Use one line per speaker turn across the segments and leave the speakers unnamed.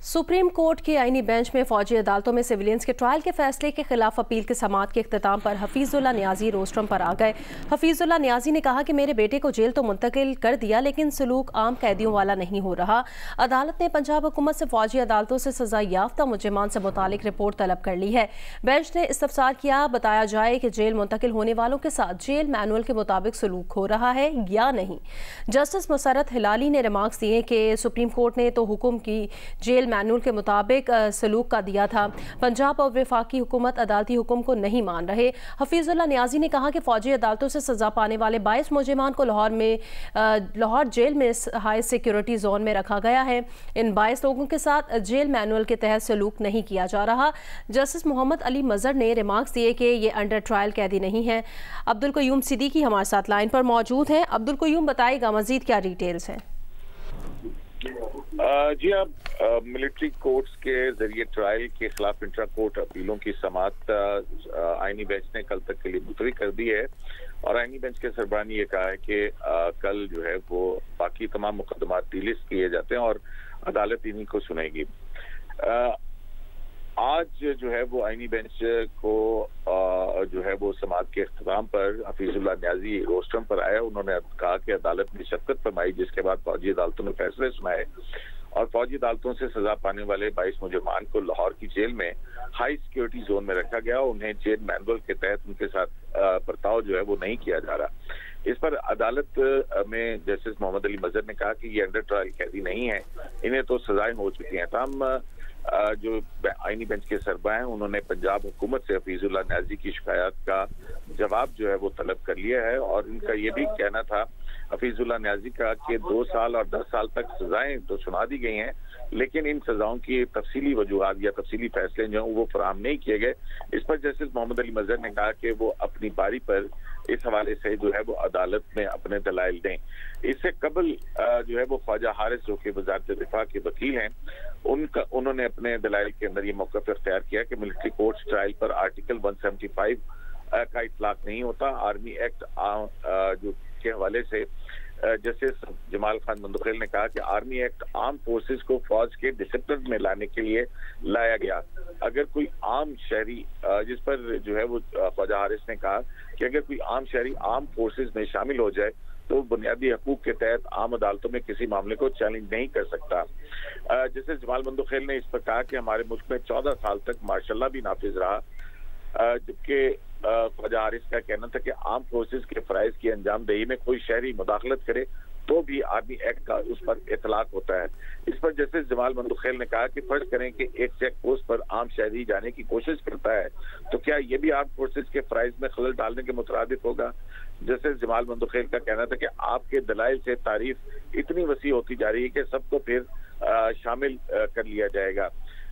Supreme court के आईनी bench में फौजी अदालतों में सिविलियंस के ट्रायल के फैसले के खिलाफ अपील की समाअत के इख्तिताम पर हफीजुल्लाह नियाजी रोस्ट्रम पर आ गए। हफीजुल्लाह नियाजी ने कहा कि मेरे बेटे को जेल तो मुंतकिल कर दिया, लेकिन सलूक आम कैदियों वाला नहीं हो रहा। अदालत ने पंजाब हुकूमत से फौजी अदालतों से सजा याफ्ता मुजरिमान से मुतालिक रिपोर्ट तलब कर ली है। बेंच ने इस्तफसार किया, बताया जाए कि जेल मुंतकिल होने वालों के साथ जेल मैनुअल के मुताबिक सलूक हो रहा है या नहीं। जस्टिस मुसरत हिलाली ने रिमार्क्स दिए कि सुप्रीम कोर्ट ने तो हुक्म की जेल मैनुअल के मुताबिक सलूक का दिया था, पंजाब और वफाकी हुकूमत अदालती हुक्म को नहीं मान रहे। हफीजुल्लाह नियाजी ने कहा कि फौजी अदालतों से सजा पाने वाले 22 मुजरिमान को लाहौर जेल में हाई सिक्योरिटी जोन में रखा गया है। इन 22 लोगों के साथ जेल मैनुअल के तहत सलूक नहीं किया जा रहा। जस्टिस मोहम्मद अली मजहर ने रिमार्क्स दिए कि ये अंडर ट्रायल कैदी नहीं है। अब्दुल कयूम सिद्दीकी हमारे साथ लाइन पर मौजूद हैं। अब्दुल कयूम, बताइएगा मजीद क्या डिटेल्स हैं?
जी, अब मिलिट्री कोर्ट्स के जरिए ट्रायल के खिलाफ इंट्रा कोर्ट अपीलों की समाअत आईनी बेंच ने कल तक के लिए मुलतवी कर दी है और आईनी बेंच के सरबराह ने ये कहा है कि कल जो है वो बाकी तमाम मुकदमात डिलिस्ट किए जाते हैं और अदालत इन्हीं को सुनेगी। आज जो है वो आईनी बेंच को जो है वो समाअत के इख्तिताम पर हफीजुल्लाह नियाजी रोस्ट्रम पर आया। उन्होंने कहा कि अदालत ने शफ़क़त फरमाई, जिसके बाद फौजी अदालतों ने फैसले सुनाए और फौजी अदालतों से सजा पाने वाले 22 मुजरिमान को लाहौर की जेल में हाई सिक्योरिटी जोन में रखा गया। उन्हें जेल मैनुअल के तहत उनके साथ बर्ताव जो है वो नहीं किया जा रहा। इस पर अदालत में जस्टिस मोहम्मद अली मजहर ने कहा कि ये अंडर ट्रायल कैदी नहीं है, इन्हें तो सजाएं हो चुकी हैं। तमाम जो आईनी बेंच के सरबराह हैं उन्होंने पंजाब हुकूमत से हफीजुल्लाह नियाजी की शिकायत का जवाब जो है वो तलब कर लिया है और इनका ये भी कहना था हफीजुल्लाह नियाजी का कि 2 साल और 10 साल तक सजाएं तो सुना दी गई हैं, लेकिन इन सजाओं की तफसीली वजूहात या तफसीली फैसले जो हैं वो फराहम नहीं किए गए। इस पर जस्टिस मोहम्मद अली मजहर ने कहा कि वो अपनी बारी पर इस हवाले से जो है वो अदालत में अपने दलाइल दें। इससे कबल जो है वो ख्वाजा हारिस, जो कि वज़ारत दिफा के वकील हैं, उन्होंने अपने दलाइल के अंदर ये मौक़िफ़ इख्तियार किया कि मिलिट्री कोर्ट्स ट्रायल पर आर्टिकल 175 का इतलाक नहीं होता। आर्मी एक्ट जो के हवाले से जस्टिस जमाल खान मंदुखेल ने कहा कि आर्मी एक्ट आर्म फोर्सेस को फौज के डिसिप्लिन में लाने के लिए लाया गया। अगर कोई आम शहरी, जिस पर जो है वो ख्वाजा हारिस ने कहा कि अगर कोई आम शहरी आर्म फोर्सेस में शामिल हो जाए तो बुनियादी हकूक के तहत आम अदालतों में किसी मामले को चैलेंज नहीं कर सकता। जस्टिस जमाल मंदुखेल ने इस पर कहा कि हमारे मुल्क में 14 साल तक मार्शल लॉ भी नाफिज रहा, जबकि ख्वाजा हारिस का कहना था कि आर्म फोर्सेस के फराइज की अंजाम दही में कोई शहरी मुदाखलत करे तो भी आर्मी एक्ट का उस पर इतलाक होता है। इस पर जस्टिस जमाल मंदुखेल ने कहा कि फर्ज करें कि एक चेक पोस्ट पर आम शहरी जाने की कोशिश करता है तो क्या ये भी आर्म फोर्सेस के फराइज में खलल डालने के मुतरादिफ होगा। जस्टिस जमाल मंदुखेल का कहना था कि आपके दलाइल से तारीफ इतनी वसी होती जा रही है कि सबको फिर शामिल कर लिया जाएगा।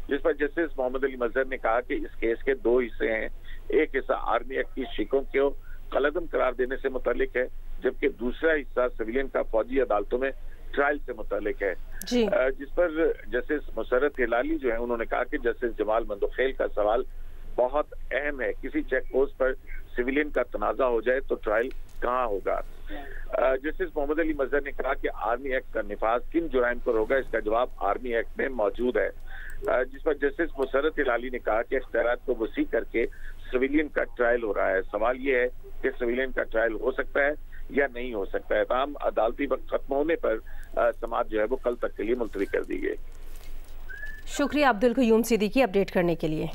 जिस पर जस्टिस मोहम्मद अली मजहर ने कहा कि इस केस के 2 हिस्से हैं। एक हिस्सा आर्मी एक्ट की शिकों को कलअदम करार देने से मुतालिक है, जबकि दूसरा हिस्सा सिविलियन का फौजी अदालतों में ट्रायल से मुतालिक है। जिस पर जस्टिस मुसरत हिलाली जो है उन्होंने कहा कि जस्टिस जमाल मंदुखेल का सवाल बहुत अहम है, किसी चेक पोस्ट पर सिविलियन का तनाजा हो जाए तो ट्रायल कहाँ होगा। जस्टिस मोहम्मद अली मजहर ने कहा कि आर्मी एक्ट का निफाज किन जुराइम पर होगा, इसका जवाब आर्मी एक्ट में मौजूद है। जिस पर जस्टिस मुसरत हिलाली ने कहा कि इख्तियारात को वसी करके सिविलियन का ट्रायल हो रहा है। सवाल ये है कि सिविलियन का ट्रायल हो सकता है या नहीं हो सकता है। तमाम अदालती वक्त खत्म होने पर समाअत जो है वो कल तक के लिए मुलतवी कर दी गई।
शुक्रिया अब्दुल कयूम सिद्दीकी अपडेट करने के लिए।